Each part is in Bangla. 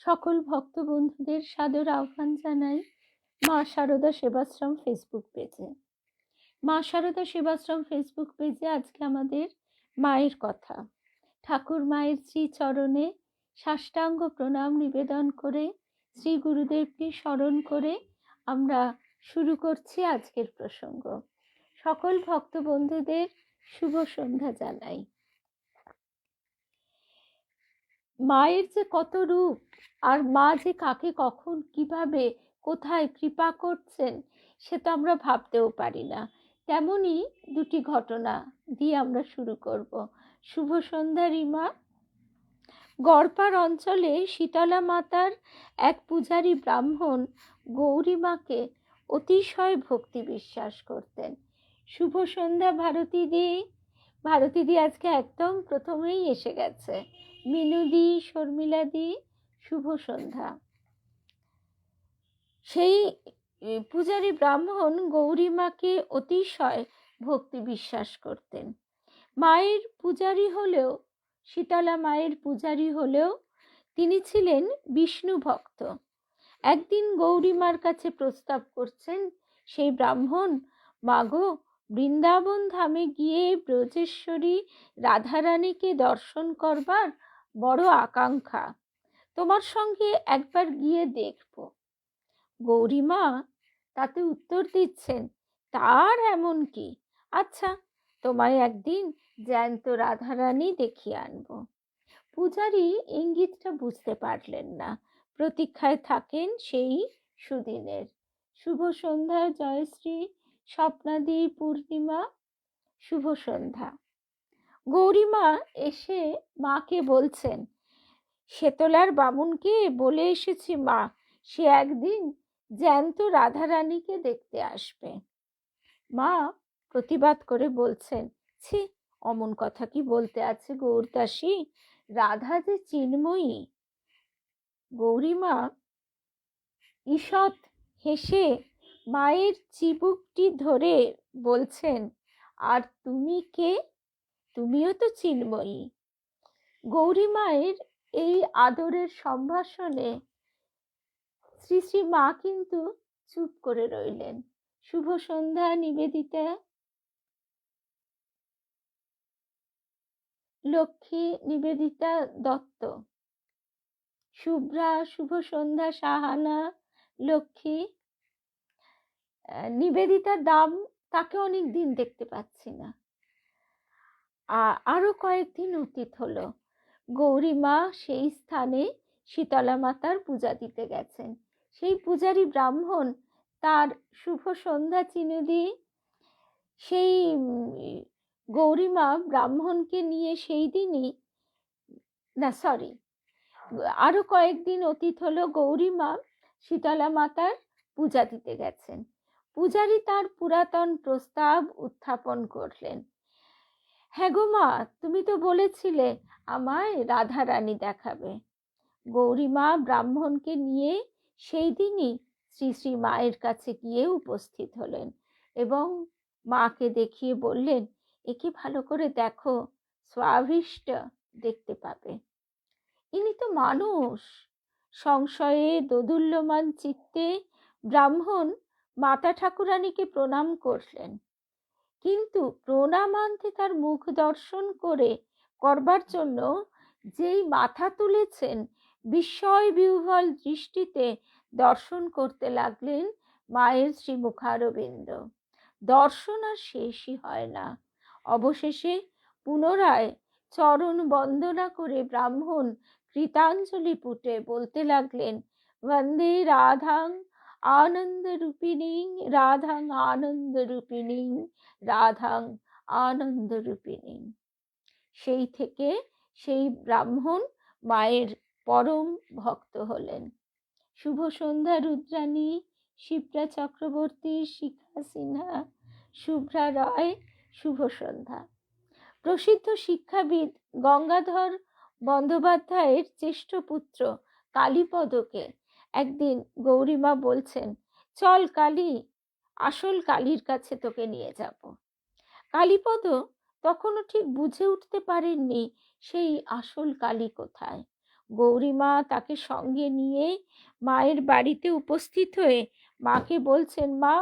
সকল ভক্ত বন্ধুদের সাদর আহ্বান জানাই মা শারদা সেবাশ্রম ফেসবুক পেজে। মা শারদা সেবাশ্রম ফেসবুক পেজে আজকে আমাদের মায়ের কথা, ঠাকুর মায়ের শ্রী চরণে সাষ্টাঙ্গ প্রণাম নিবেদন করে শ্রী গুরুদেবকে স্মরণ করে আমরা শুরু করছি আজকের প্রসঙ্গ। সকল ভক্ত বন্ধুদের শুভ সন্ধ্যা জানাই। মায়ের যে কত রূপ, আর মা যে কাকে কখন কিভাবে কোথায় কৃপা করছেন সে তো আমরা ভাবতেও পারি না। তেমনই দুটি ঘটনা দিয়ে আমরা শুরু করব। শুভ সন্ধ্যা রিমা। গড়পাড় অঞ্চলে শীতলা মাতার এক পূজারী ব্রাহ্মণ গৌরীমাকে অতিশয় ভক্তি বিশ্বাস করতেন। শুভ সন্ধ্যা ভারতীদি। ভারতীদি আজকে একদম প্রথমেই এসে গেছে। মিনুদি, শর্মিলাদি, শুভ সন্ধ্যা। সেই পূজারী ব্রাহ্মণ গৌরীমাকে অতিশয় ভক্তি বিশ্বাস করতেন। মায়ের পূজারী হলেও, শীতলা মায়ের পূজারী হলেও তিনি ছিলেন বিষ্ণু ভক্ত। একদিন গৌরীমার কাছে প্রস্তাব করছেন সেই ব্রাহ্মণ, মাগো, বৃন্দাবন ধামে গিয়ে ব্রজেশ্বরী রাধারানীকে দর্শন করবার বড় আকাঙ্ক্ষা, তোমার সঙ্গে একবার গিয়ে দেখব। গৌরীমা তাতে উত্তর দিচ্ছেন, তার এমন কি, আচ্ছা তোমায় একদিন জ্যান্ত রাধারানী দেখিয়ে আনবো। পূজারী ইঙ্গিতটা বুঝতে পারলেন না, প্রতীক্ষায় থাকেন সেই সুদিনের। শুভ সন্ধ্যা জয়শ্রী, স্বপ্নাদি, পূর্ণিমা, শুভ সন্ধ্যা। গৌরীমা এসে মাকে বলছেন, শেতলার বামুনকে বলে এসেছি মা, সে একদিন জ্যান্ত রাধারানীকে দেখতে আসবে। মা প্রতিবাদ করে বলছেন, ছি, অমন কথা কি বলতে আছে গৌরদাসী, রাধা যে চিন্ময়ী। গৌরীমা ঈষৎ হেসে মায়ের চিবুকটি ধরে বলছেন, আর তুমি কে? তুমিও তো চিন্ময়ী। গৌরী মায়ের এই আদরের সম্ভাষণে শ্রী শ্রী মা কিন্তু চুপ করে রইলেন। শুভ সন্ধ্যা নিবেদিতা, লক্ষ্মী, নিবেদিতা দত্ত, শুভ্রা, শুভ সন্ধ্যা সাহানা, লক্ষ্মী। নিবেদিতার দাম, তাকে অনেক দিন দেখতে পাচ্ছি না। আরো কয়েকদিন অতীত হলো। গৌরীমা সেই স্থানে শীতলা মাতার পূজা দিতে গেছেন। সেই পূজারী ব্রাহ্মণ তার শুভ সন্ধ্যা চিনে দিয়ে সেই গৌরীমা ব্রাহ্মণকে নিয়ে সেই দিনই, না সরি, আরো কয়েকদিন অতীত হলো, গৌরীমা শীতলা মাতার পূজা দিতে গেছেন। পূজারী তার পুরাতন প্রস্তাব উত্থাপন করলেন, হ্যাঁ গো মা, তুমি তো বলেছিলে আমায় রাধারানী দেখাবে। গৌরীমা ব্রাহ্মণকে নিয়ে সেই দিনই শ্রী শ্রী মায়ের কাছে গিয়ে উপস্থিত হলেন এবং মাকে দেখিয়ে বললেন, একে ভালো করে দেখো, স্বাভীষ্ট দেখতে পাবে। ইনি তো মানুষ। সংশয়ে দোদুল্যমান চিত্তে ব্রাহ্মণ মাতা ঠাকুরানীকে প্রণাম করলেন, কিন্তু প্রণামান্তে তার মুখ দর্শন করবার জন্য যেই মাথা তুলেছেন, বিস্ময় বিহ্বল দৃষ্টিতে দর্শন করতে লাগলেন মায়ের শ্রীমুখারবিন্দ। দর্শন আর শেষই হয় না। অবশেষে পুনরায় চরণ বন্দনা করে ব্রাহ্মণ কৃতাঞ্জলি পুটে বলতে লাগলেন, বন্দে রাধাং আনন্দ রূপিণী, রাধাং আনন্দ রূপিণী, রাধাং আনন্দ রূপিণী। সেই থেকে সেই ব্রাহ্মণ মায়ের পরম ভক্ত হলেন। শুভ সন্ধ্যা রুদ্রাণী, শিপ্রা চক্রবর্তী, শিখা সিনহা, শুভ্রা রায়, শুভ সন্ধ্যা। প্রসিদ্ধ শিক্ষাবিদ গঙ্গাধর বন্দ্যোপাধ্যায়ের জ্যেষ্ঠ পুত্র কালীপদকে একদিন গৌরীমা বলছেন, চল কালী, আসল কালীর কাছে তোকে নিয়ে যাব। কালীপদ তখনও ঠিক বুঝে উঠতে পারেননি সেই আসল কালী কোথায়। গৌরীমা তাকে সঙ্গে নিয়ে মায়ের বাড়িতে উপস্থিত হয়ে মাকে বলছেন, মা,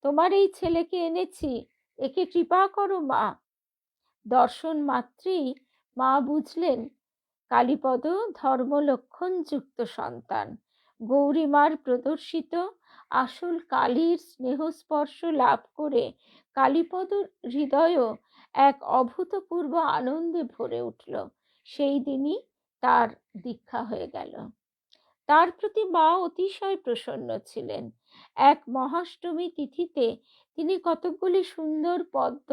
তোমার এই ছেলেকে এনেছি, একে কৃপা করো মা। দর্শন মাত্রেই মা বুঝলেন কালীপদ ধর্মলক্ষণ যুক্ত সন্তান। গৌরীমার প্রদর্শিত আসল কালীর স্নেহস্পর্শ লাভ করে কালীপদর হৃদয়ও এক অভূতপূর্ব আনন্দে ভরে উঠল। সেই দিনই তার দীক্ষা হয়ে গেল। তার প্রতি মা অতিশয় প্রসন্ন ছিলেন। এক মহাষ্টমী তিথিতে তিনি কতকগুলি সুন্দর পদ্ম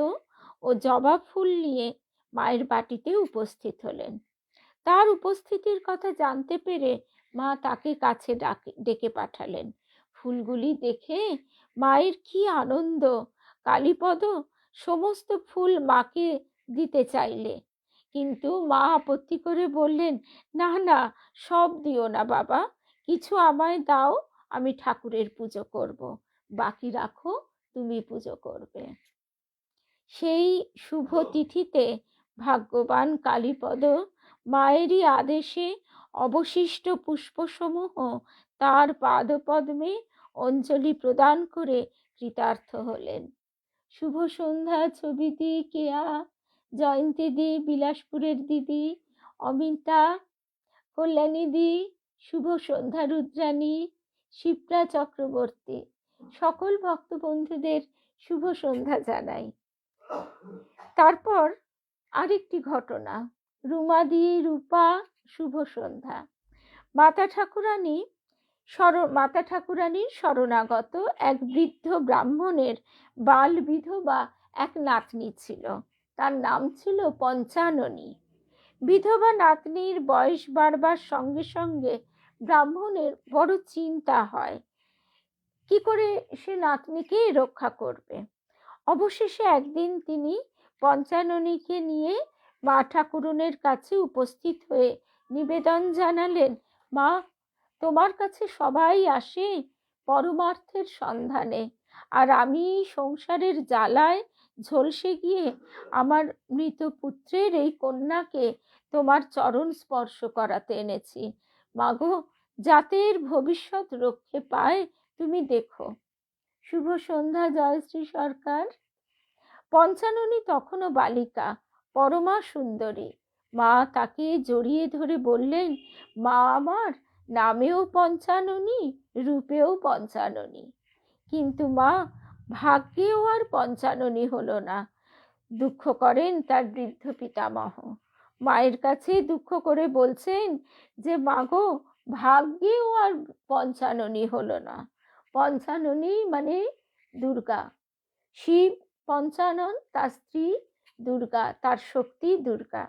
ও জবা ফুল নিয়ে মায়ের বাটিতে উপস্থিত হলেন। তার উপস্থিতির কথা জানতে পেরে মা তাকে কাছে ডেকে পাঠালেন। ফুলগুলি দেখে মায়ের কি আনন্দ! কালীপদ সমস্ত ফুল মাকে দিতে চাইলে, কিন্তু মা আপত্তি করে বললেন, না না, সব দিও না বাবা, কিছু আমায় দাও, আমি ঠাকুরের পুজো করব, বাকি রাখো, তুমি পুজো করবে। সেই শুভ তিথিতে ভাগ্যবান কালীপদ মায়েরই আদেশে অবশিষ্ট পুষ্পসমূহ তার পাদপদ্মে অঞ্জলি প্রদান করে কৃতার্থ হলেন। শুভ সন্ধ্যা ছবিদি, কেয়া, জয়ন্তী দি, বিলাসপুরের দিদি, অমিতা, কল্যাণী দি, শুভ সন্ধ্যা রুদ্রাণী, শিপ্রা চক্রবর্তী, সকল ভক্ত বন্ধুদের শুভ সন্ধ্যা জানাই। তারপর আরেকটি ঘটনা, রুমাদি, রূপা, শুভ সন্ধ্যা। মাতা ঠাকুরানীর শরণাগত এক বৃদ্ধ ব্রাহ্মণের বাল বিধবা এক নাতনি ছিল। তার নাম ছিল পঞ্চাননী। বিধবা নাতনির বয়স বাড়বার সঙ্গে সঙ্গে ব্রাহ্মণের বড় চিন্তা হয়, কি করে সে নাতনিকে রক্ষা করবে। অবশেষে একদিন তিনি পঞ্চাননীকে নিয়ে মা ঠাকুরনের কাছে উপস্থিত হয়ে নিবেদন জানালেন, মা, তোমার কাছে সবাই আসে পরমার্থের সন্ধানে, আর আমি সংসারের জ্বালায় ঝলসে গিয়ে আমার মৃত পুত্রের এই কন্যাকে তোমার চরণ স্পর্শ করাতে এনেছি। মাগো, যাতে এর ভবিষ্যৎ রক্ষে পায় তুমি দেখো। শুভ সন্ধ্যা জয়শ্রী সরকার। পঞ্চাননী তখনও বালিকা, পরমা সুন্দরী। মা তাকে জড়িয়ে ধরে বললেন, মা আমার নামেও পঞ্চাননী, রূপেও পঞ্চাননী, কিন্তু মা ভাগ্যেও আর পঞ্চাননী হলো না। দুঃখ করেন তার বৃদ্ধ পিতামহ। মায়ের কাছে দুঃখ করে বলছেন যে, মাগো, ভাগ্যেও আর পঞ্চাননী হলো না। পঞ্চাননী মানে দুর্গা, শিব পঞ্চানন, তার স্ত্রী দুর্গা, তার শক্তি দুর্গা।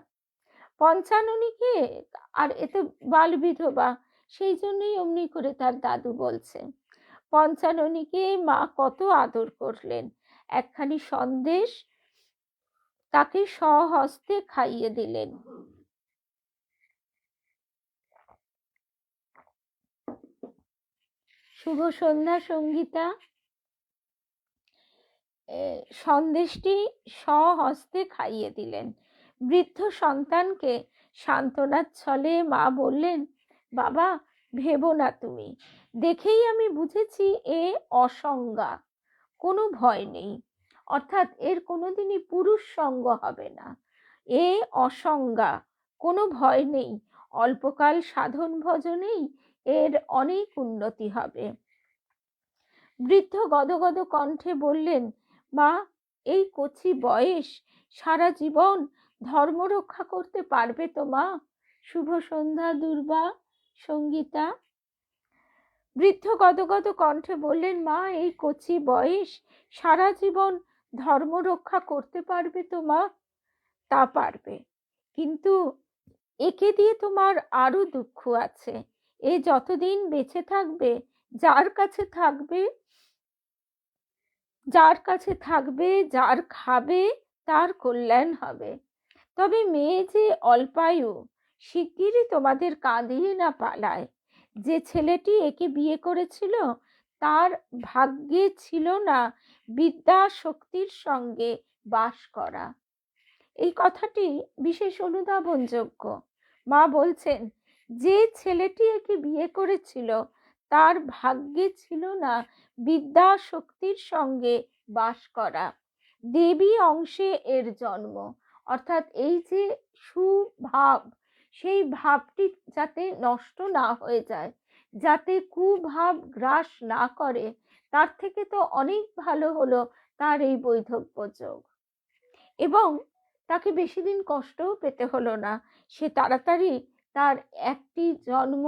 পঞ্চাননীকে, আর এতে বাল বিধবা, সেই জন্যই অমনি করে তার দাদু বলছে। পঞ্চাননীকে মা কত আদর করলেন। একখানি সন্দেশ তাকে স্বহস্তে খাইয়ে দিলেন। শুভ সন্ধ্যা সঙ্গীতা। সন্দেশটি স্বহস্তে খাইয়ে দিলেন। বৃদ্ধ সন্তানকে সান্ত্বনার ছলে মা বললেন, বাবা, ভেবো না তুমি, দেখেই আমি বুঝেছি এ অসঙ্গা, কোনো ভয় নেই, অর্থাৎ এর কোনোদিনই পুরুষ সঙ্গ হবে না। এ অসঙ্গা, কোনো ভয় নেই, অল্পকাল সাধন ভজনেই এর অনেক উন্নতি হবে। বৃদ্ধ গদগদ কণ্ঠে বললেন, মা, এই কচি বয়স সারা জীবন ধর্ম রক্ষা করতে পারবে তো মা? শুভ সন্ধ্যা দুর্বা, সঙ্গীতা। বৃদ্ধ গদগদ কণ্ঠে বললেন, মা, এই কচি বয়স সারা জীবন ধর্ম রক্ষা করতে পারবে তো মা? তা পারবে, কিন্তু একে দিয়ে তোমার আরো দুঃখ আছে। এ যতদিন বেঁচে থাকবে, যার কাছে থাকবে, যার খাবে, তার কল্যাণ হবে। তবে মেয়ে যে অল্পায়ু, শিগগিরই তোমাদের কাঁদিয়ে না পালায়। যে ছেলেটি একে বিয়ে করেছিল, তার ভাগ্যে ছিল না বিদ্যা শক্তির সঙ্গে বাস করা। এই কথাটি বিশেষ অনুধাবনযোগ্য। মা বলছেন, যে ছেলেটি একে বিয়ে করেছিল তার ভাগ্যে ছিল না বিদ্যা শক্তির সঙ্গে বাস করা, দেবী অংশে এর জন্ম। অর্থাৎ এই যে সুভাব, সেই ভাবটি যাতে নষ্ট না হয়ে যায়, যাতে কুভাব গ্রাস না করে, তার থেকে তো অনেক ভালো হলো তার এই বৈধব্য যোগ। এবং তাকে বেশি দিন কষ্টও পেতে হলো না, সে তাড়াতাড়ি তার একটি জন্ম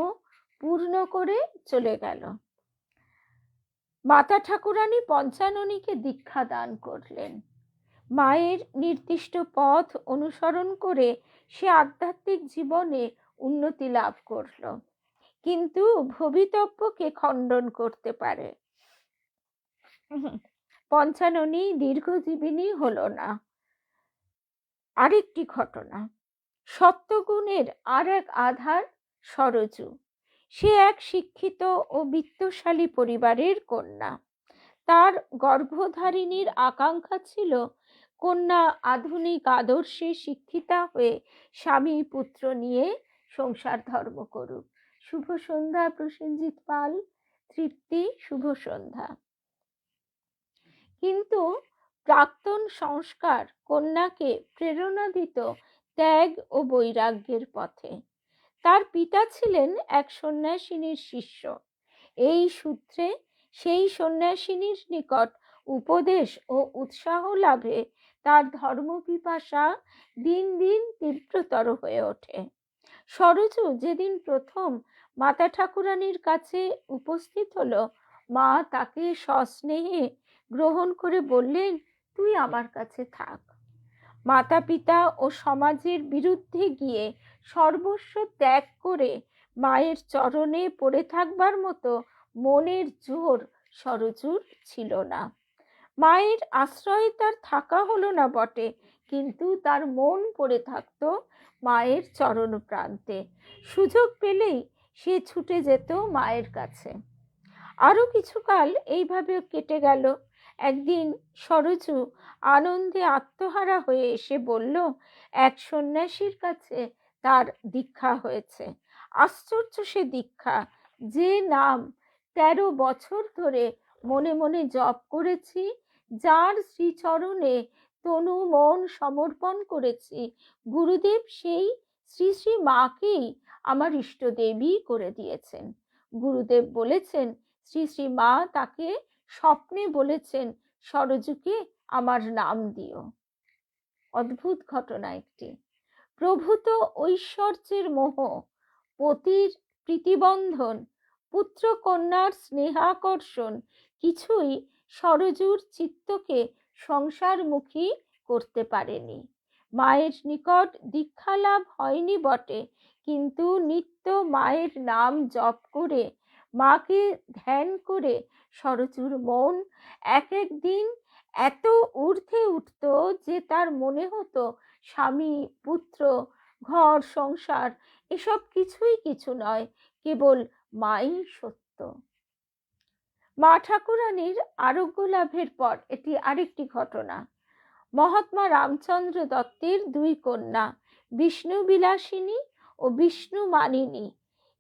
পূর্ণ করে চলে গেল। মাতা ঠাকুরানী পঞ্চাননীকে দীক্ষা দান করলেন। মায়ের নির্দিষ্ট পথ অনুসরণ করে সে আধ্যাত্মিক জীবনে উন্নতি লাভ করল, কিন্তু ভবিতব্যকে খণ্ডন করতে পারে। পঞ্চাননী দীর্ঘজীবিনী হলো না। আরেকটি ঘটনা, সত্যগুণের আর এক আধার সরজু। সে এক শিক্ষিত ও বিত্তশালী পরিবারের কন্যা। তার গর্ভধারিণীর আকাঙ্ক্ষা ছিল কন্যা আধুনিক আদর্শে শিক্ষিতা হয়ে স্বামী পুত্র নিয়ে সংসার ধর্ম করুক। শুভ সন্ধ্যা প্রসেনজিৎ পাল, তৃপ্তি, শুভ সন্ধ্যা। কিন্তু প্রাক্তন সংস্কার কন্যাকে প্রেরণা দিত ত্যাগ ও বৈরাগ্যের পথে। তার পিতা ছিলেন এক সন্ন্যাসিনীর শিষ্য। এই সূত্রে সেই সন্ন্যাসিনীর নিকট উপদেশ ও উৎসাহ লাভে তার ধর্মপিপাসা দিন দিন তীব্রতর হয়ে ওঠে। সরজু যেদিন প্রথম মাতা ঠাকুরানীর কাছে উপস্থিত হলো, মা তাকে সস্নেহে গ্রহণ করে বললেন, তুই আমার কাছে থাক। মাতা পিতা ও সমাজের বিরুদ্ধে গিয়ে সর্বস্ব ত্যাগ করে মায়ের চরণে পড়ে থাকবার মতো মনের জোর সরজুর ছিল না। মায়ের আশ্রয়ে তার থাকা হলো না বটে, কিন্তু তার মন পড়ে থাকতো মায়ের চরণ প্রান্তে। সুযোগ পেলেই সে ছুটে যেত মায়ের কাছে। আরো কিছুকাল এইভাবে কেটে গেল। একদিন সরজু আনন্দে আত্মহারা হয়ে এসে বলল, এক সন্ন্যাসীর কাছে তার দীক্ষা হয়েছে। আশ্চর্য সে দীক্ষা, যে নাম 13 বছর ধরে মনে মনে জপ করেছি, যার শ্রীচরণে তনু মন সমর্পণ করেছি, গুরুদেব সেই শ্রী শ্রী মাকেই আমার ইষ্টদেবী করে দিয়েছেন। গুরুদেব বলেছেন, শ্রী শ্রী মা তাকে স্বপ্নে বলেছেন, সরজুকে আমার নাম দিও। অদ্ভুত ঘটনা একটি। প্রভূত ঐশ্বর্যের মোহ, পতির প্রীতিবন্ধন, পুত্র কন্যার স্নেহাকর্ষণ কিছুই সরজুর চিত্তকে সংসারমুখী করতে পারেনি। মায়ের নিকট দীক্ষা লাভ হয়নি বটে, কিন্তু নিত্য মায়ের নাম জপ করে, মাকে ধ্যান করে সরজুর মন এক এক দিন এত ঊর্ধ্বে উঠত যে তার মনে হতো স্বামী পুত্র ঘর সংসার এসব কিছুই কিছু নয়, কেবল মাই সত্য। মা ঠাকুরানীর আরোগ্য লাভের পর এটি আরেকটি ঘটনা। মহাত্মা রামচন্দ্র দত্তের 2 কন্যা বিষ্ণু বিলাসিনী ও বিষ্ণু মানিনী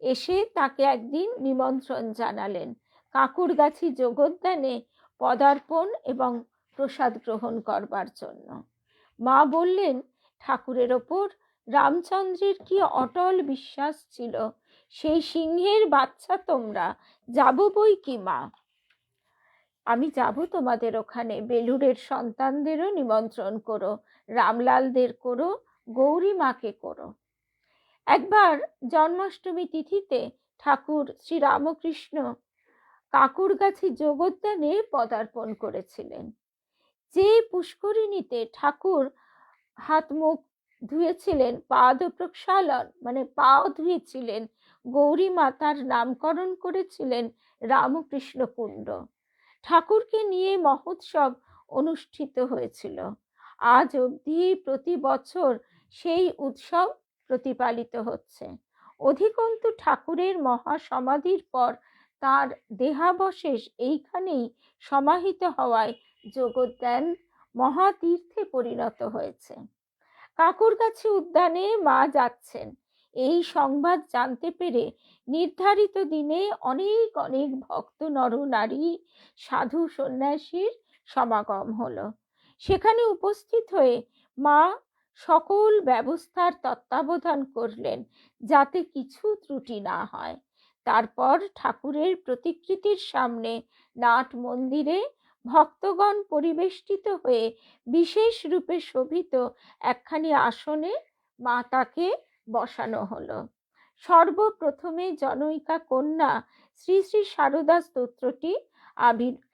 এসে তাকে একদিন নিমন্ত্রণ জানালেন কাকুরগাছি যোগোদ্যানে পদার্পণ এবং প্রসাদ গ্রহণ করবার জন্য। মা বললেন, ঠাকুরের ওপর রামচন্দ্রের কি অটল বিশ্বাস ছিল, সেই সিংহের বাচ্চা তোমরা, যাব বই কি মা, আমি যাব তোমাদের ওখানে। বেলুড়ের সন্তানদেরও নিমন্ত্রণ করো, রামলালদের করো, গৌরী মাকে করো। একবার জন্মাষ্টমী তিথিতে ঠাকুর শ্রীরামকৃষ্ণ কাকুরগাছি যোগোদ্যানে পদার্পণ করেছিলেন। যে পুষ্করিণীতে ঠাকুর হাত মুখ ধুয়েছিলেন, পাদ প্রক্ষালন মানে পাও ধুয়েছিলেন, গৌরী মাতার নামকরণ করেছিলেন রামকৃষ্ণ কুণ্ড। ঠাকুরকে নিয়ে মহোৎসব অনুষ্ঠিত হয়েছিল। আজ অবধি প্রতি বছর সেই উৎসব প্রতিপালিত হচ্ছে। অধিকন্তু ঠাকুরের মহাসমাধির পর তার দেহাবশেষ এইখানেই সমাহিত হওয়ায় যোগোদ্যান মহাতীর্থে পরিণত হয়েছে। কাকুরগাছি উদ্যানে মা যাচ্ছেন। এই সংবাদ জানতে পেরে নির্ধারিত দিনে অনেক অনেক ভক্ত নরনারী, সাধু সন্ন্যাসীর সমাগম হলো। সেখানে উপস্থিত হয়ে মা সকল ব্যবস্থার তত্ত্বাবধান করলেন যাতে কিছু ত্রুটি না হয়। তারপর ঠাকুরের প্রতিকৃতির সামনে নাট মন্দিরে ভক্তগণ পরিবেষ্টিত হয়ে বিশেষ রূপে শোভিত একখানি আসনে মা তাকে বসানো হলো। সর্বপ্রথমে জনৈকা কন্যা শ্রী শ্রী সারদা স্তোত্রটি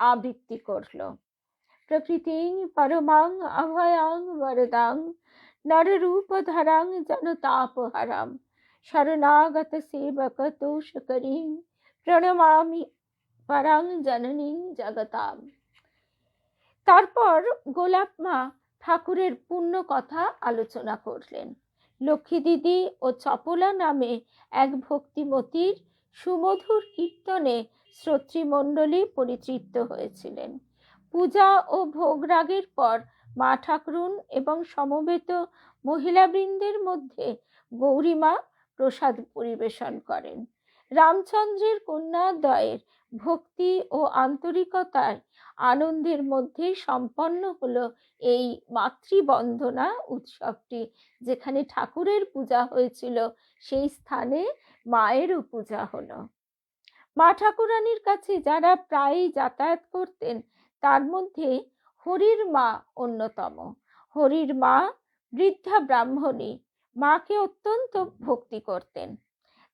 আবৃত্তি করল। প্রকৃতিং পরমাং অভয়াং বরদাং নররূপধরাং জনতাপহারাম শরণাগত সেবক তোষকরিং প্রণমামি পরাং জননীং জগতাম। তারপর গোলাপ মা ঠাকুরের পূর্ণ কথা আলোচনা করলেন। লক্ষ্মী দিদি ও চপলা নামে এক ভক্তিমতীর সুমধুর কীর্তনে শ্রোতৃমণ্ডলী পরিতৃপ্ত হয়েছিলেন। পূজা ও ভোগরাগের পর মা ঠাকুরুন এবং সমবেত মহিলাবৃন্দের মধ্যে গৌরীমা প্রসাদ পরিবেশন করেন। রামচন্দ্রের কন্যাদ্বয়ের ভক্তি ও আন্তরিকতায় আনন্দের মধ্যে সম্পন্ন হলো এই মাতৃবন্দনা উৎসবটি। যেখানে ঠাকুরের পূজা হয়েছিল সেই স্থানে মায়েরও পূজা হলো। মা ঠাকুরানীর কাছে যারা প্রায়ই যাতায়াত করতেন তার মধ্যে হরির মা অন্যতম। হরির মা বৃদ্ধা ব্রাহ্মণী, মাকে অত্যন্ত ভক্তি করতেন।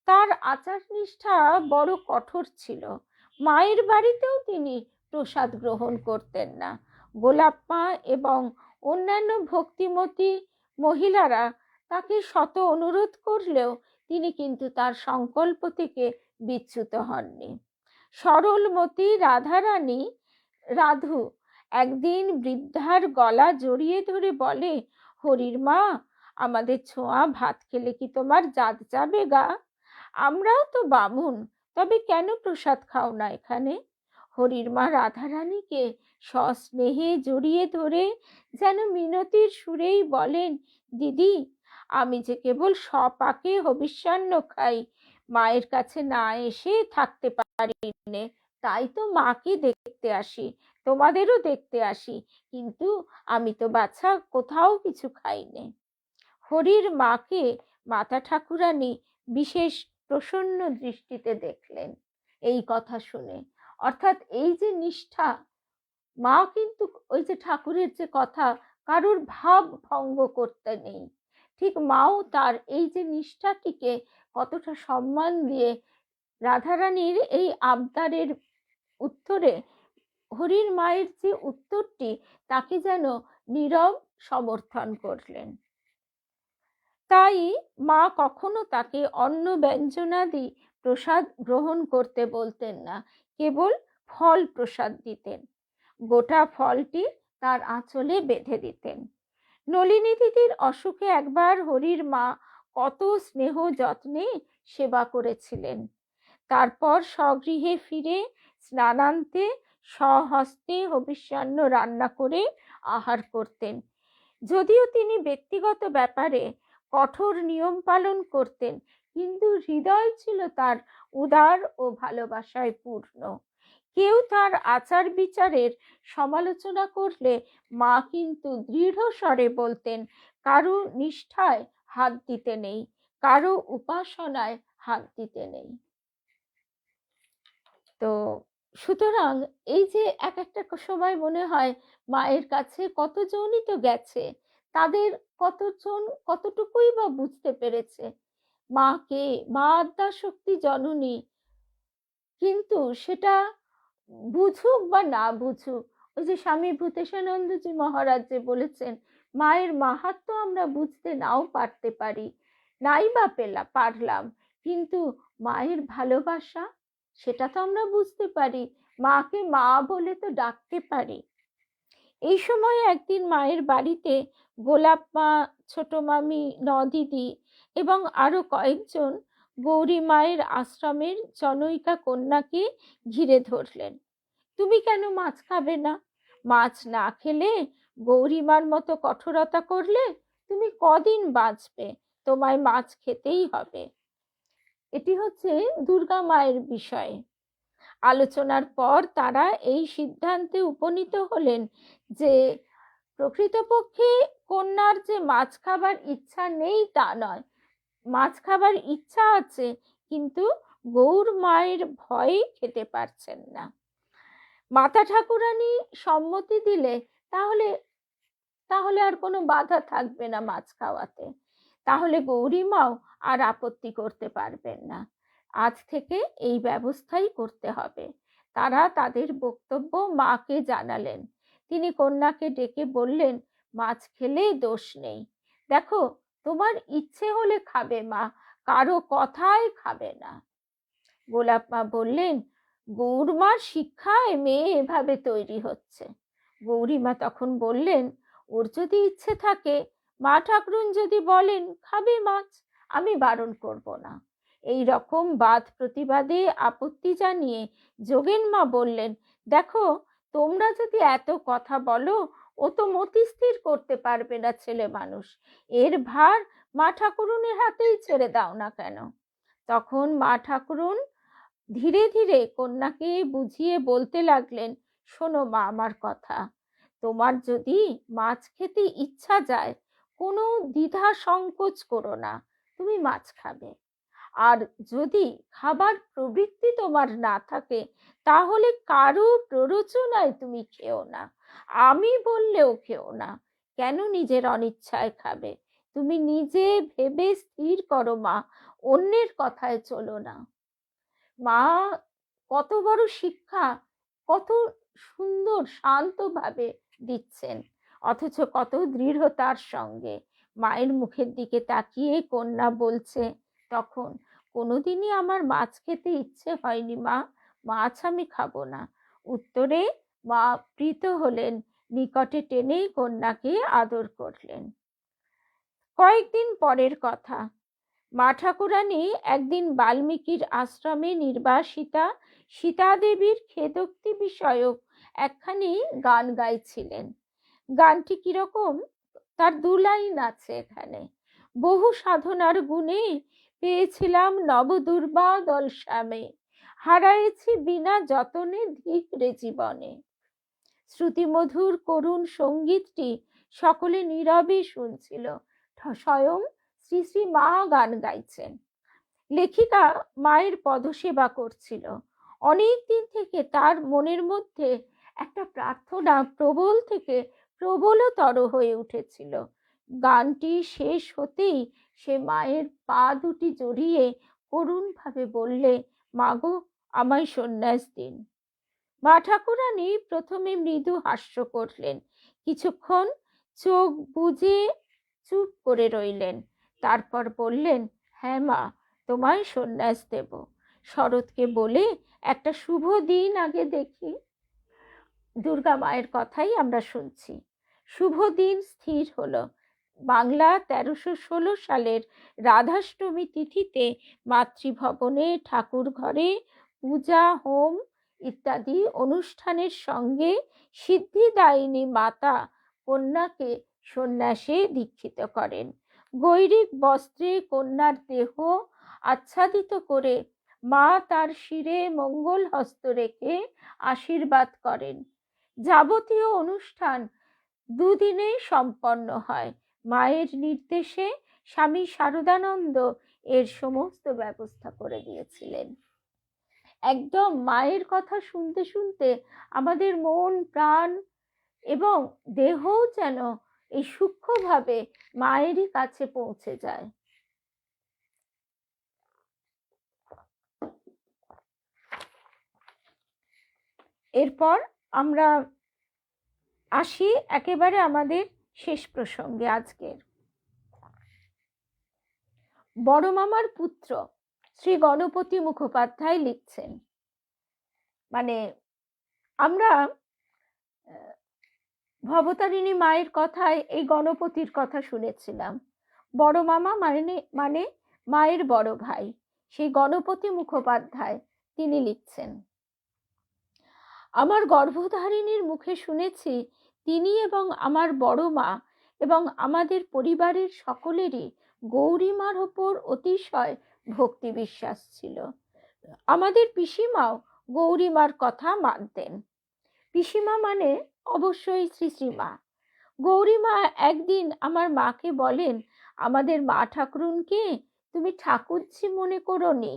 তার আচার নিষ্ঠা বড় কঠোর ছিল। মায়ের বাড়িতেও তিনি প্রসাদ গ্রহণ করতেন না। গোলাপ মা এবং অন্যান্য ভক্তিমতী মহিলারা তাকে শত অনুরোধ করলেও তিনি কিন্তু তার সংকল্প থেকে বিচ্যুত হননি। সরলমতী রাধারানী রাধু একদিন বৃদ্ধার গলা জড়িয়ে ধরে বলে, হরির মা, আমাদের ছোঁয়া ভাত খেলে কি তোমার জাত যাবে গা? আমরাও তো বামুন, তবে কেন প্রসাদ খাও না এখানে? হরির মা রাধারানীকে সস্নেহে জড়িয়ে ধরে যেন মিনতির সুরেই বলেন, দিদি, আমি যে কেবল স্বপাকে হবিষ্যান্ন খাই, মায়ের কাছে না এসে থাকতে পারি নে, তাই তো মাকে দেখতে আসি, তোমাদেরও দেখতে আসি, কিন্তু আমি তো বাছা কোথাও কিছু খাইনি। হরির মাকে মাতা ঠাকুরানী বিশেষ প্রসন্ন দৃষ্টিতে দেখলেন এই কথা শুনে। অর্থাৎ এই যে নিষ্ঠা, মা কিন্তু ওই যে ঠাকুরের যে কথা, কারোর ভাব ভঙ্গ করতে নেই, ঠিক মাও তার এই যে নিষ্ঠাটিকে কতটা সম্মান দিয়ে রাধারানীর এই আবদারের উত্তরে হরির মায়ের যে উত্তরটি তাকে যেন নীরব সমর্থন করলেন। তাই মা কখনো তাকে অন্ন ব্যঞ্জনাদি প্রসাদ গ্রহণ করতে বলতেন না, কেবল ফল প্রসাদ দিতেন। গোটা ফলটি তার আঁচলে বেঁধে দিতেন। নলিনী দিদির অসুখে একবার হরির মা কত স্নেহ যত্নে সেবা করেছিলেন। তারপর স্বগৃহে ফিরে স্নানান্তে স্বহস্তে হবিষ্যান্ন রান্না করে আহার করতেন। যদিও তিনি ব্যক্তিগত ব্যাপারে কঠোর নিয়ম পালন করতেন, কিন্তু হৃদয় ছিল তার উদার ও ভালোবাসায় পূর্ণ। কেউ তার আচার বিচারের সমালোচনা করলে মা কিন্তু দৃঢ় স্বরে বলতেন, কারো নিষ্ঠায় হাত দিতে নেই, কারো উপাসনায় হাত দিতে নেই। তো সুতরাং এই যে এক একটা সময় মনে হয় মায়ের কাছে কতজনই তো গেছে, তাদের কতজন কতটুকুই বা বুঝতে পেরেছে মাকে, মা আদ্যা শক্তি জননী। কিন্তু সেটা বুঝুক বা না বুঝুক, ওই যে স্বামী ভূতেশানন্দজি মহারাজ যে বলেছেন, মায়ের মাহাত্ম্য আমরা বুঝতে নাও পারতে পারি, নাই বা পারলাম, কিন্তু মায়ের ভালোবাসা সেটা তো আমরা বুঝতে পারি, মাকে মা বলে তো ডাকতে পারি। এই সময় একদিন মায়ের বাড়িতে গোলাপ মা, ছোট মামি, নদিদি এবং আরো কয়েকজন গৌরী মায়ের আশ্রমের জনৈকা কন্যাকে ঘিরে ধরলেন। তুমি কেন মাছ খাবে না? মাছ না খেলে গৌরীমার মতো কঠোরতা করলে তুমি কদিন বাঁচবে? তোমায় মাছ খেতেই হবে। এটি হচ্ছে দুর্গা মায়ের বিষয়ে আলোচনার পর তারা এই সিদ্ধান্তে উপনীত হলেন যে প্রকৃতপক্ষে কন্যার যে মাছ খাবার ইচ্ছা নেই তা নয়, মাছ খাবার ইচ্ছা আছে, কিন্তু গৌর মায়ের ভয়ে খেতে পারছেন না। মাতা ঠাকুরানী সম্মতি দিলে তাহলে তাহলে আর কোনো বাধা থাকবে না মাছ খাওয়াতে, তাহলে গৌরী মাও আর আপত্তি করতে পারবেন না। আজ থেকে এই ব্যবস্থাই করতে হবে। তারা তাদের বক্তব্য মাকে জানালেন। তিনি কন্যাকে ডেকে বললেন, মাছ খেলে দোষ নেই, দেখো তোমার ইচ্ছে হলে খাবে মা, কারো কথায় খাবে না। গোলাপ মা বললেন, গৌরমার শিক্ষায় মেয়ে এভাবে তৈরি হচ্ছে। গৌরীমা তখন বললেন, ওর যদি ইচ্ছে থাকে, মা ঠাকুরুন যদি বলেন খাবে মাছ, আমি বারণ করব না। এই রকম বাদ প্রতিবাদে আপত্তি জানিয়ে যোগেন মা বললেন, দেখো তোমরা যদি এত কথা বলো, ও তো মতি স্থির করতে পারবে না ছেলে মানুষ, এর ভার মা ঠাকুরুনের হাতেই ছেড়ে দাও না কেন। তখন মা ঠাকুরুন ধীরে ধীরে কন্যাকে বুঝিয়ে বলতে লাগলেন, শোনো মা আমার কথা, তোমার যদি মাছ খেতে ইচ্ছা যায়, কোনো দ্বিধা সংকোচ করো না, তুমি মাছ খাবে। আর যদি খাবার প্রবৃত্তি তোমার না থাকে, তাহলে কারো প্ররোচনায় তুমি খেও না, আমি বললেও খেও না। কেন নিজের অনিচ্ছায় খাবে? তুমি নিজে ভেবে স্থির করো মা, অন্যের কথায় চলো না। মা কত বড় শিক্ষা, কত সুন্দর শান্তভাবে দিচ্ছেন, অথচ কত দৃঢ়তার সঙ্গে। মায়ের মুখের দিকে তাকিয়ে কন্যা বলছে, তখন কোনোদিনই আমার মাছ খেতে ইচ্ছে হয়নি মা, মাছ আমি খাবো না। উত্তরে মা প্রীত হলেন, নিকটে টেনে কন্যাকে আদর করলেন। কয়েকদিন পরের কথা, মা ঠাকুরানী একদিন বাল্মীকির আশ্রমে নির্বাসিতা সীতা দেবীর খেদোক্তি বিষয়ক একখানি গান গাইছিলেন। গানটি কিরকম, তার দু লাইন আছে এখানে। বহু সাধনার গুণে পেয়েছিলাম নবদুর্বা দল শ্যামে, হারাইছি বিনা যতনে ধিক রে জীবনে। শ্রুতিমধুর করুণ সঙ্গীতটি সকলে নীরবে শুনছিল। স্বয়ং শ্রী শ্রী মা গান গাইছেন। লেখিকা মায়ের পদসেবা করছিল। অনেক দিন থেকে তার মনের মধ্যে একটা প্রার্থনা প্রবল থেকে প্রবলতর হয়ে উঠেছিল। গানটি শেষ হতেই সে মায়ের পা দুটি জড়িয়ে করুণভাবে বললে, মাগো আমায় সন্ন্যাস দিন। মা ঠাকুরানী প্রথমে মৃদু হাস্য করলেন, কিছুক্ষণ চোখ বুজে চুপ করে রইলেন, তারপর বললেন, হ্যাঁ মা, তোমায় সন্ন্যাস দেব। শরৎকে বলে একটা শুভ দিন আগে দেখি। দুর্গা মায়ের কথাই আমরা শুনছি। শুভ দিন স্থির হলো। বাংলা 1316 সালের রাধাষ্টমী তিথিতে মাতৃভবনে ঠাকুর ঘরে পূজা, হোম ইত্যাদি অনুষ্ঠানের সঙ্গে সিদ্ধিদায়িনী মাতা কন্যাকে সন্ন্যাসে দীক্ষিত করেন। গৈরিক বস্ত্রে কন্যার দেহ আচ্ছাদিত করে মা তার শিরে মঙ্গল হস্ত রেখে আশীর্বাদ করেন। যাবতীয় অনুষ্ঠান দুদিনে সম্পন্ন হয়। মায়ের নির্দেশে স্বামী শারদানন্দ এর সমস্ত ব্যবস্থা করে দিয়েছিলেন। একদম মায়ের কথা শুনতে শুনতে আমাদের মন প্রাণ এবং দেহও যেন এই সূক্ষ্মভাবে মায়েরই কাছে পৌঁছে যায়। এরপর আমরা আসি একেবারে আমাদের শেষ প্রসঙ্গে আজকের। বড় মামার পুত্র শ্রী গণপতি মুখোপাধ্যায় লিখছেন, মানে আমরা ভবতারিণী মায়ের কথায় এই গণপতির কথা শুনেছিলাম। বড় মামা মানে মায়ের বড় ভাই, সেই গণপতি মুখোপাধ্যায় তিনি লিখছেন, আমার গর্ভধারিণীর মুখে শুনেছি তিনি এবং আমার বড় মা এবং আমাদের পরিবারের সকলেরই গৌরীমার ওপর অতিশয় ভক্তি বিশ্বাস ছিল। আমাদের পিসিমাও গৌরীমার কথা মানতেন। পিসিমা মানে অবশ্যই শ্রীশ্রীমা। গৌরীমা একদিন আমার মাকে বলেন, আমাদের মা ঠাকুরুনকে তুমি ঠাকুরঝি মনে করোনি,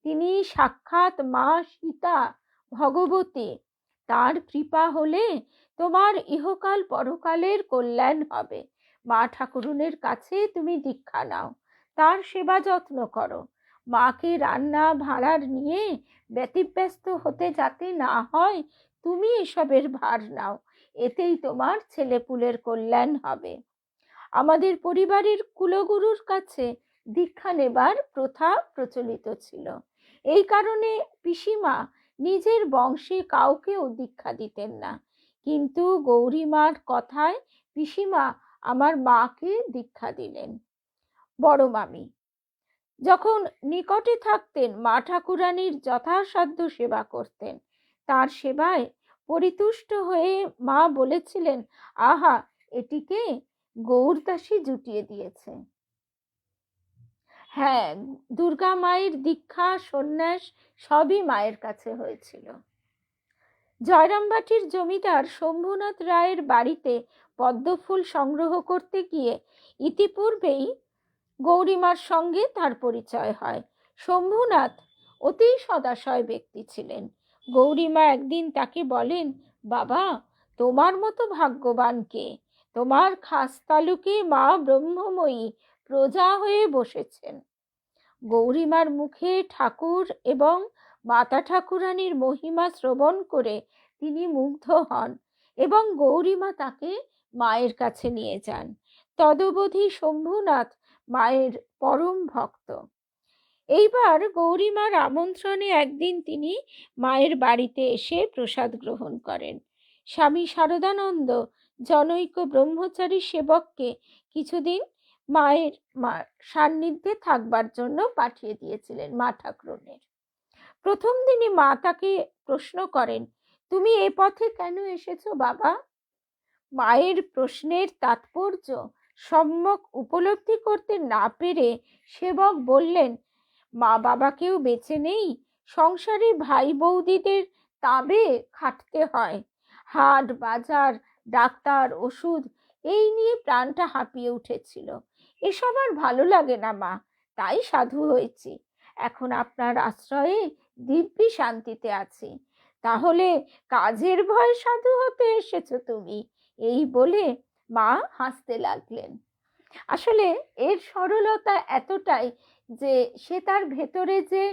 তিনি সাক্ষাৎ মা সীতা ভগবতী। তার কৃপা হলে তোমার ইহকাল পরকালের কল্যাণ হবে। মা ঠাকুরুনের কাছে তুমি দীক্ষা নাও, তার সেবা যত্ন করো। মাকে রান্না ভাড়ার নিয়ে ব্যতিব্যস্ত হতে যাতে না হয়, তুমি এসবের ভার নাও, এতেই তোমার ছেলেপুলের কল্যাণ হবে। আমাদের পরিবারের কুলগুরুর কাছে দীক্ষা নেবার প্রথা প্রচলিত ছিল। এই কারণে পিসিমা নিজের বংশে কাউকেও দীক্ষা দিতেন না, কিন্তু গৌরীমার কথায় পিসিমা আমার মাকে দীক্ষা দিলেন। বড় মামি যখন নিকটে থাকতেন, মা ঠাকুরানীর যথাসাধ্য সেবা করতেন। তার সেবায় পরিতুষ্ট হয়ে মা বলেছিলেন, আহা, এটিকে গৌরদাসী জুটিয়ে দিয়েছে। হ্যাঁ, দুর্গা মায়ের দীক্ষা সন্ন্যাস সবই মায়ের কাছে হয়েছিল। জয়রামবাটির জমিদার শম্ভুনাথ রায়ের বাড়িতে পদ্মফুল সংগ্রহ করতে গিয়ে ইতিপূর্বেই গৌরীমার সঙ্গে তার পরিচয় হয়। শম্ভুনাথ অতি সদাশয় ব্যক্তি ছিলেন। গৌরীমা একদিন তাকে বলেন, বাবা, তোমার মতো ভাগ্যবান কে? তোমার খাস তালুকে মা ব্রহ্মময়ী প্রজা হয়ে বসেছেন। গৌরীমার মুখে ঠাকুর এবং মাতা ঠাকুরানীর মহিমা শ্রবণ করে তিনি মুগ্ধ হন এবং গৌরীমা তাকে মায়ের কাছে নিয়ে যান। তদবধি শম্ভুনাথ মায়ের পরম ভক্ত। এইবার গৌরীমার আমন্ত্রণে একদিন তিনি মায়ের বাড়িতে এসে প্রসাদ গ্রহণ করেন। স্বামী শারদানন্দ জনৈক ব্রহ্মচারী সেবককে কিছুদিন মায়ের সান্নিধ্যে থাকবার জন্য পাঠিয়ে দিয়েছিলেন মা ঠাকুরনের। প্রথম দিনই মা তাকে প্রশ্ন করেন, তুমি এ পথে কেন এসেছো বাবা? মায়ের প্রশ্নের তাৎপর্য সম্যক উপলব্ধি করতে না পেরে সেবক বললেন, মা বাবাকেও বেঁচে নেই, সংসারে ভাই বৌদিদের তাবে খাটতে হয়, হাট বাজার, ডাক্তার, ওষুধ, এই নিয়ে প্রাণটা হাঁপিয়ে উঠেছিল। এসব আর ভালো লাগে না মা, তাই সাধু হয়েছি। এখন আপনার আশ্রয়ে দিব্যি শান্তিতে আছি। তাহলে কাজের ভয়ে সাধু হতে এসেছো তুমি? এই বলে মা হাসতে লাগলেন। আসলে এর সরলতা এতটাই যে সে তার ভেতরে যে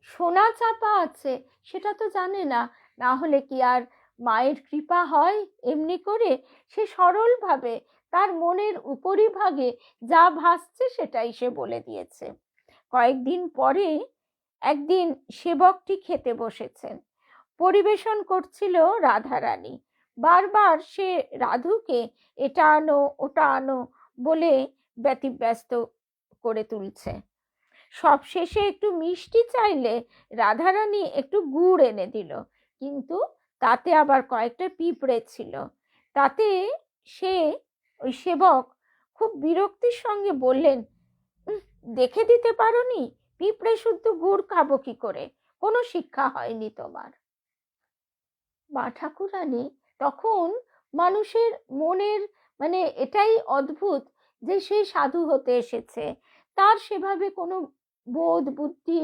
সোনা চাপা আছে সেটা তো জানে না, না হলে কি আর মায়ের কৃপা হয় এমনি করে? সে সরলভাবে তার মনের উপরিভাগে যা ভাসছে সেটাই সে বলে দিয়েছে। কয়েকদিন পরে একদিন সেবকটি খেতে বসেছেন। পরিবেশন করছিল রাধারানী। বারবার সে রাধুকে এটা আনো ওটা আনো বলে ব্যতিব্যস্ত করে তুলছে। সবশেষে একটু মিষ্টি চাইলে রাধারানী একটু গুড় এনে দিল, কিন্তু তাতে আবার কয়েকটা পিঁপড়ে ছিল। তাতে সে ওই সেবক খুব বিরক্তির সঙ্গে বললেন, দেখে দিতে পারোনি? পিঁপড়ে শুদ্ধ গুড় খাবো কি করে? কোনো শিক্ষা হয়নি তোমার। মা ঠাকুরানী তখন মানুষের মনের এটাই অদ্ভুত যে সে সাধু হতে এসেছে, তার সেভাবে কোনো বোধ বুদ্ধি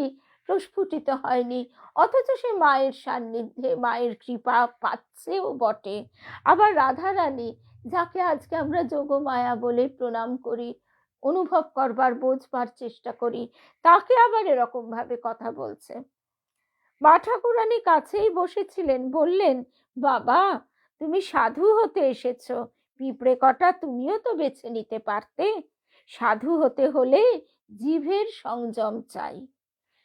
প্রস্ফুটিত হয়নি, অথচ সে মায়ের সান্নিধ্যে মায়ের কৃপা পাচ্ছেও বটে। আবার রাধারানী, যাকে আজকে আমরা যোগমায়া বলে প্রণাম করি, অনুভব করবার বোঝবার চেষ্টা করি, তাকে আবার এরকম ভাবে কথা বলছে। মা ঠাকুরানী কাছেই বসেছিলেন, বললেন, বাবা, তুমি সাধু হতে এসেছো, পিঁপড়ে কটা তুমিও তো বেছে নিতে পারতে। সাধু হতে হলে জিভের সংযম চাই।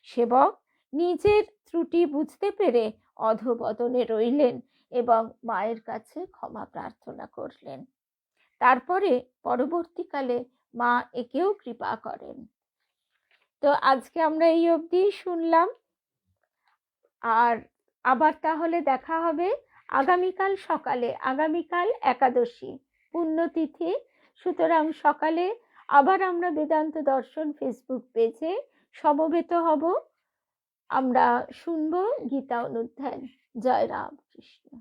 সেবক নিজের ত্রুটি বুঝতে পেরে অধোবদনে রইলেন এবং মায়ের কাছে ক্ষমা প্রার্থনা করলেন। তারপরে পরবর্তীকালে মা একেও কৃপা করেন। তো আজকে আমরা এই অবধি শুনলাম, আর আবার তাহলে দেখা হবে আগামীকাল সকালে। আগামীকাল একাদশী পুণ্যতিথি, সুতরাং সকালে আবার আমরা বেদান্ত দর্শন ফেসবুক পেজে সমবেত হব। আমরা শুনবো গীতা অনুধ্যান। জয় রাম কৃষ্ণ।